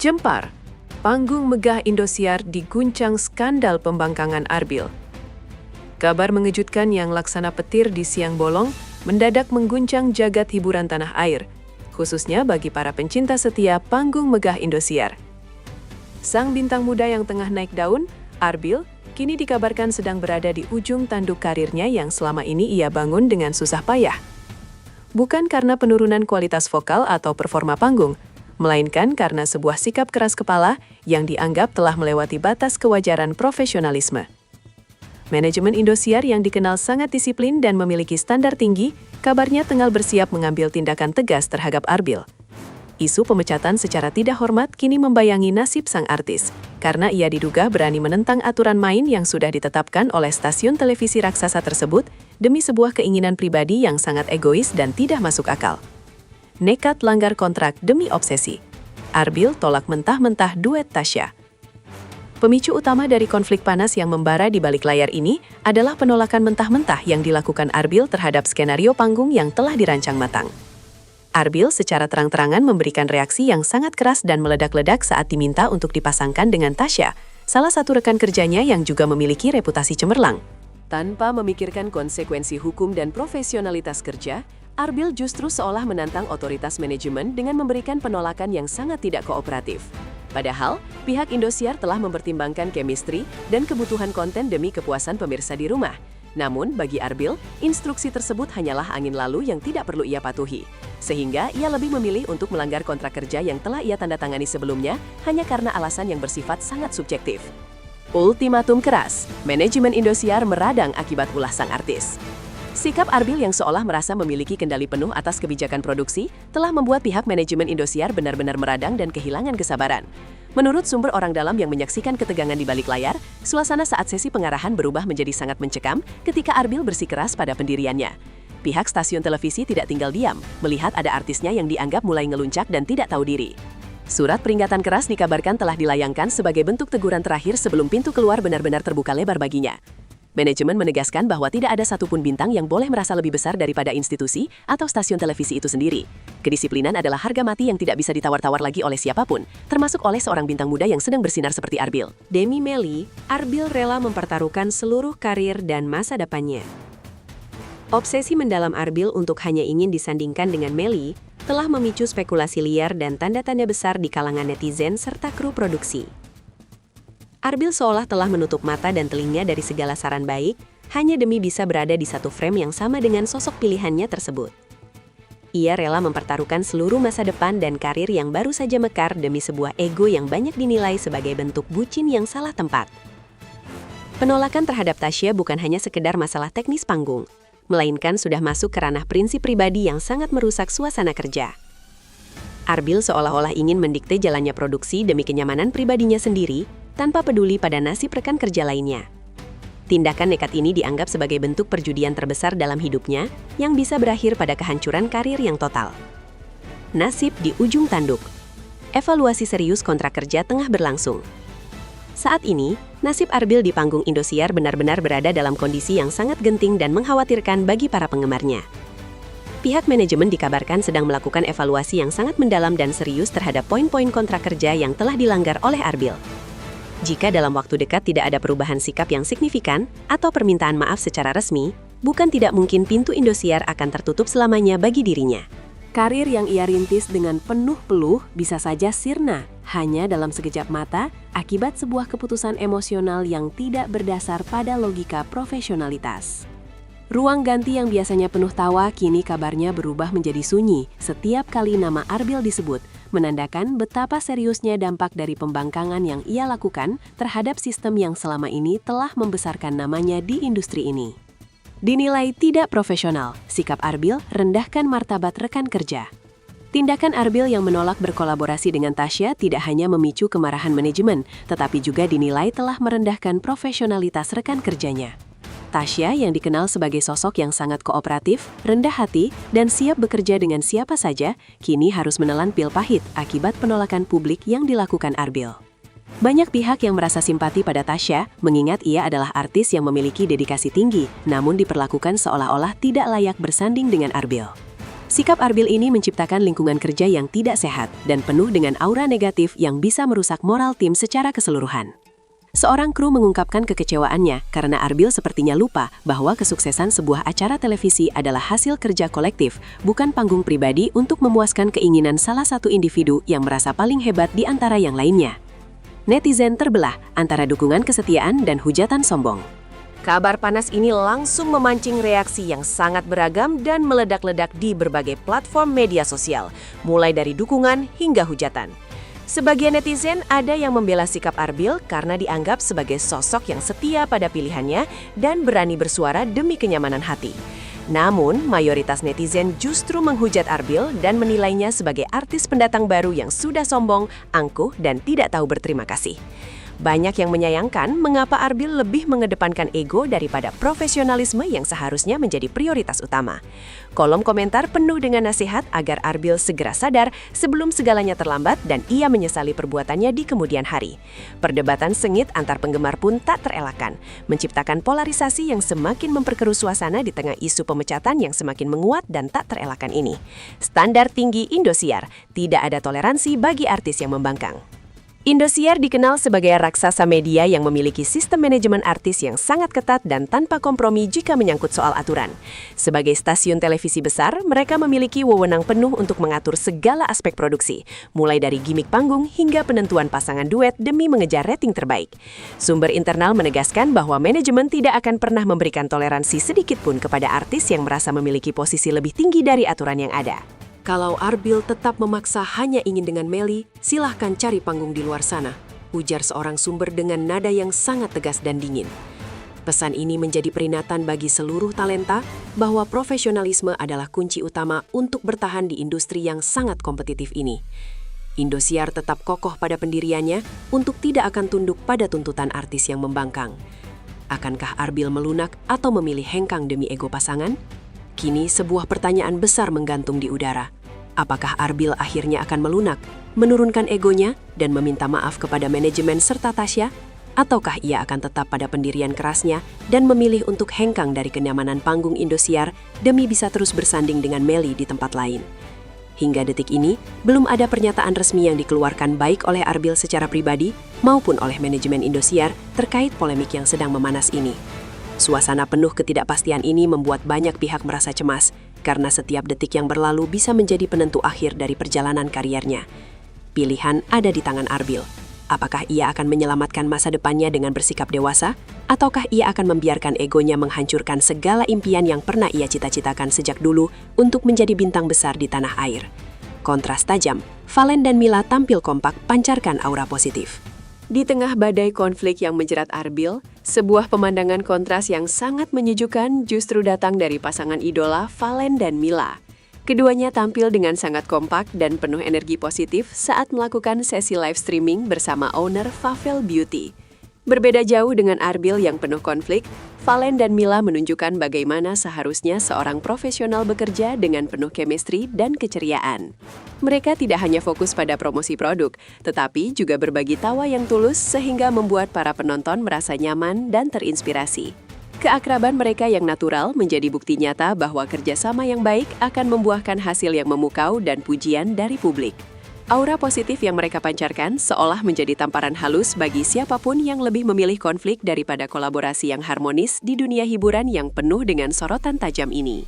Jempar, panggung megah Indosiar diguncang skandal pembangkangan Arbil. Kabar mengejutkan yang laksana petir di siang bolong mendadak mengguncang jagat hiburan tanah air, khususnya bagi para pencinta setia panggung megah Indosiar. Sang bintang muda yang tengah naik daun, Arbil, kini dikabarkan sedang berada di ujung tanduk karirnya yang selama ini ia bangun dengan susah payah. Bukan karena penurunan kualitas vokal atau performa panggung, melainkan karena sebuah sikap keras kepala yang dianggap telah melewati batas kewajaran profesionalisme. Manajemen Indosiar yang dikenal sangat disiplin dan memiliki standar tinggi, kabarnya tengah bersiap mengambil tindakan tegas terhadap Arbil. Isu pemecatan secara tidak hormat kini membayangi nasib sang artis, karena ia diduga berani menentang aturan main yang sudah ditetapkan oleh stasiun televisi raksasa tersebut demi sebuah keinginan pribadi yang sangat egois dan tidak masuk akal. Nekat langgar kontrak demi obsesi. Arbil tolak mentah-mentah duet Tasya. Pemicu utama dari konflik panas yang membara di balik layar ini adalah penolakan mentah-mentah yang dilakukan Arbil terhadap skenario panggung yang telah dirancang matang. Arbil secara terang-terangan memberikan reaksi yang sangat keras dan meledak-ledak saat diminta untuk dipasangkan dengan Tasya, salah satu rekan kerjanya yang juga memiliki reputasi cemerlang. Tanpa memikirkan konsekuensi hukum dan profesionalitas kerja, Arbil justru seolah menantang otoritas manajemen dengan memberikan penolakan yang sangat tidak kooperatif. Padahal, pihak Indosiar telah mempertimbangkan chemistry dan kebutuhan konten demi kepuasan pemirsa di rumah. Namun, bagi Arbil, instruksi tersebut hanyalah angin lalu yang tidak perlu ia patuhi. Sehingga, ia lebih memilih untuk melanggar kontrak kerja yang telah ia tanda tangani sebelumnya hanya karena alasan yang bersifat sangat subjektif. Ultimatum keras, manajemen Indosiar meradang akibat ulah sang artis. Sikap Arbil yang seolah merasa memiliki kendali penuh atas kebijakan produksi telah membuat pihak manajemen Indosiar benar-benar meradang dan kehilangan kesabaran. Menurut sumber orang dalam yang menyaksikan ketegangan di balik layar, suasana saat sesi pengarahan berubah menjadi sangat mencekam ketika Arbil bersikeras pada pendiriannya. Pihak stasiun televisi tidak tinggal diam, melihat ada artisnya yang dianggap mulai ngeluncak dan tidak tahu diri. Surat peringatan keras dikabarkan telah dilayangkan sebagai bentuk teguran terakhir sebelum pintu keluar benar-benar terbuka lebar baginya. Manajemen menegaskan bahwa tidak ada satupun bintang yang boleh merasa lebih besar daripada institusi atau stasiun televisi itu sendiri. Kedisiplinan adalah harga mati yang tidak bisa ditawar-tawar lagi oleh siapapun, termasuk oleh seorang bintang muda yang sedang bersinar seperti Arbil. Demi Melly, Arbil rela mempertaruhkan seluruh karir dan masa depannya. Obsesi mendalam Arbil untuk hanya ingin disandingkan dengan Melly telah memicu spekulasi liar dan tanda-tanda besar di kalangan netizen serta kru produksi. Arbil seolah telah menutup mata dan telinga dari segala saran baik, hanya demi bisa berada di satu frame yang sama dengan sosok pilihannya tersebut. Ia rela mempertaruhkan seluruh masa depan dan karir yang baru saja mekar demi sebuah ego yang banyak dinilai sebagai bentuk bucin yang salah tempat. Penolakan terhadap Tasya bukan hanya sekedar masalah teknis panggung, melainkan sudah masuk ke ranah prinsip pribadi yang sangat merusak suasana kerja. Arbil seolah-olah ingin mendikte jalannya produksi demi kenyamanan pribadinya sendiri, tanpa peduli pada nasib rekan kerja lainnya. Tindakan nekat ini dianggap sebagai bentuk perjudian terbesar dalam hidupnya yang bisa berakhir pada kehancuran karir yang total. Nasib di ujung tanduk. Evaluasi serius kontrak kerja tengah berlangsung. Saat ini, nasib Arbil di panggung Indosiar benar-benar berada dalam kondisi yang sangat genting dan mengkhawatirkan bagi para penggemarnya. Pihak manajemen dikabarkan sedang melakukan evaluasi yang sangat mendalam dan serius terhadap poin-poin kontrak kerja yang telah dilanggar oleh Arbil. Jika dalam waktu dekat tidak ada perubahan sikap yang signifikan atau permintaan maaf secara resmi, bukan tidak mungkin pintu Indosiar akan tertutup selamanya bagi dirinya. Karir yang ia rintis dengan penuh peluh bisa saja sirna hanya dalam sekejap mata akibat sebuah keputusan emosional yang tidak berdasar pada logika profesionalitas. Ruang ganti yang biasanya penuh tawa kini kabarnya berubah menjadi sunyi setiap kali nama Arbil disebut, menandakan betapa seriusnya dampak dari pembangkangan yang ia lakukan terhadap sistem yang selama ini telah membesarkan namanya di industri ini. Dinilai tidak profesional, sikap Arbil rendahkan martabat rekan kerja. Tindakan Arbil yang menolak berkolaborasi dengan Tasya tidak hanya memicu kemarahan manajemen, tetapi juga dinilai telah merendahkan profesionalitas rekan kerjanya. Tasya yang dikenal sebagai sosok yang sangat kooperatif, rendah hati, dan siap bekerja dengan siapa saja, kini harus menelan pil pahit akibat penolakan publik yang dilakukan Arbil. Banyak pihak yang merasa simpati pada Tasya, mengingat ia adalah artis yang memiliki dedikasi tinggi, namun diperlakukan seolah-olah tidak layak bersanding dengan Arbil. Sikap Arbil ini menciptakan lingkungan kerja yang tidak sehat dan penuh dengan aura negatif yang bisa merusak moral tim secara keseluruhan. Seorang kru mengungkapkan kekecewaannya karena Arbil sepertinya lupa bahwa kesuksesan sebuah acara televisi adalah hasil kerja kolektif, bukan panggung pribadi untuk memuaskan keinginan salah satu individu yang merasa paling hebat di antara yang lainnya. Netizen terbelah antara dukungan kesetiaan dan hujatan sombong. Kabar panas ini langsung memancing reaksi yang sangat beragam dan meledak-ledak di berbagai platform media sosial, mulai dari dukungan hingga hujatan. Sebagian netizen ada yang membela sikap Arbil karena dianggap sebagai sosok yang setia pada pilihannya dan berani bersuara demi kenyamanan hati. Namun, mayoritas netizen justru menghujat Arbil dan menilainya sebagai artis pendatang baru yang sudah sombong, angkuh, dan tidak tahu berterima kasih. Banyak yang menyayangkan mengapa Arbil lebih mengedepankan ego daripada profesionalisme yang seharusnya menjadi prioritas utama. Kolom komentar penuh dengan nasihat agar Arbil segera sadar sebelum segalanya terlambat dan ia menyesali perbuatannya di kemudian hari. Perdebatan sengit antar penggemar pun tak terelakkan, menciptakan polarisasi yang semakin memperkeruh suasana di tengah isu pemecatan yang semakin menguat dan tak terelakkan ini. Standar tinggi Indosiar, tidak ada toleransi bagi artis yang membangkang. Indosiar dikenal sebagai raksasa media yang memiliki sistem manajemen artis yang sangat ketat dan tanpa kompromi jika menyangkut soal aturan. Sebagai stasiun televisi besar, mereka memiliki wewenang penuh untuk mengatur segala aspek produksi, mulai dari gimik panggung hingga penentuan pasangan duet demi mengejar rating terbaik. Sumber internal menegaskan bahwa manajemen tidak akan pernah memberikan toleransi sedikit pun kepada artis yang merasa memiliki posisi lebih tinggi dari aturan yang ada. Kalau Arbil tetap memaksa hanya ingin dengan Melly, silahkan cari panggung di luar sana, ujar seorang sumber dengan nada yang sangat tegas dan dingin. Pesan ini menjadi peringatan bagi seluruh talenta bahwa profesionalisme adalah kunci utama untuk bertahan di industri yang sangat kompetitif ini. Indosiar tetap kokoh pada pendiriannya untuk tidak akan tunduk pada tuntutan artis yang membangkang. Akankah Arbil melunak atau memilih hengkang demi ego pasangan? Kini sebuah pertanyaan besar menggantung di udara. Apakah Arbil akhirnya akan melunak, menurunkan egonya, dan meminta maaf kepada manajemen serta Tasya? Ataukah ia akan tetap pada pendirian kerasnya dan memilih untuk hengkang dari kenyamanan panggung Indosiar demi bisa terus bersanding dengan Melly di tempat lain? Hingga detik ini, belum ada pernyataan resmi yang dikeluarkan baik oleh Arbil secara pribadi maupun oleh manajemen Indosiar terkait polemik yang sedang memanas ini. Suasana penuh ketidakpastian ini membuat banyak pihak merasa cemas karena setiap detik yang berlalu bisa menjadi penentu akhir dari perjalanan kariernya. Pilihan ada di tangan Arbil. Apakah ia akan menyelamatkan masa depannya dengan bersikap dewasa, ataukah ia akan membiarkan egonya menghancurkan segala impian yang pernah ia cita-citakan sejak dulu untuk menjadi bintang besar di tanah air? Kontras tajam, Valen dan Mila tampil kompak pancarkan aura positif. Di tengah badai konflik yang menjerat Arbil, sebuah pemandangan kontras yang sangat menyejukkan justru datang dari pasangan idola Valen dan Mila. Keduanya tampil dengan sangat kompak dan penuh energi positif saat melakukan sesi live streaming bersama owner Favel Beauty. Berbeda jauh dengan Arbil yang penuh konflik, Valen dan Mila menunjukkan bagaimana seharusnya seorang profesional bekerja dengan penuh chemistry dan keceriaan. Mereka tidak hanya fokus pada promosi produk, tetapi juga berbagi tawa yang tulus sehingga membuat para penonton merasa nyaman dan terinspirasi. Keakraban mereka yang natural menjadi bukti nyata bahwa kerjasama yang baik akan membuahkan hasil yang memukau dan pujian dari publik. Aura positif yang mereka pancarkan seolah menjadi tamparan halus bagi siapapun yang lebih memilih konflik daripada kolaborasi yang harmonis di dunia hiburan yang penuh dengan sorotan tajam ini.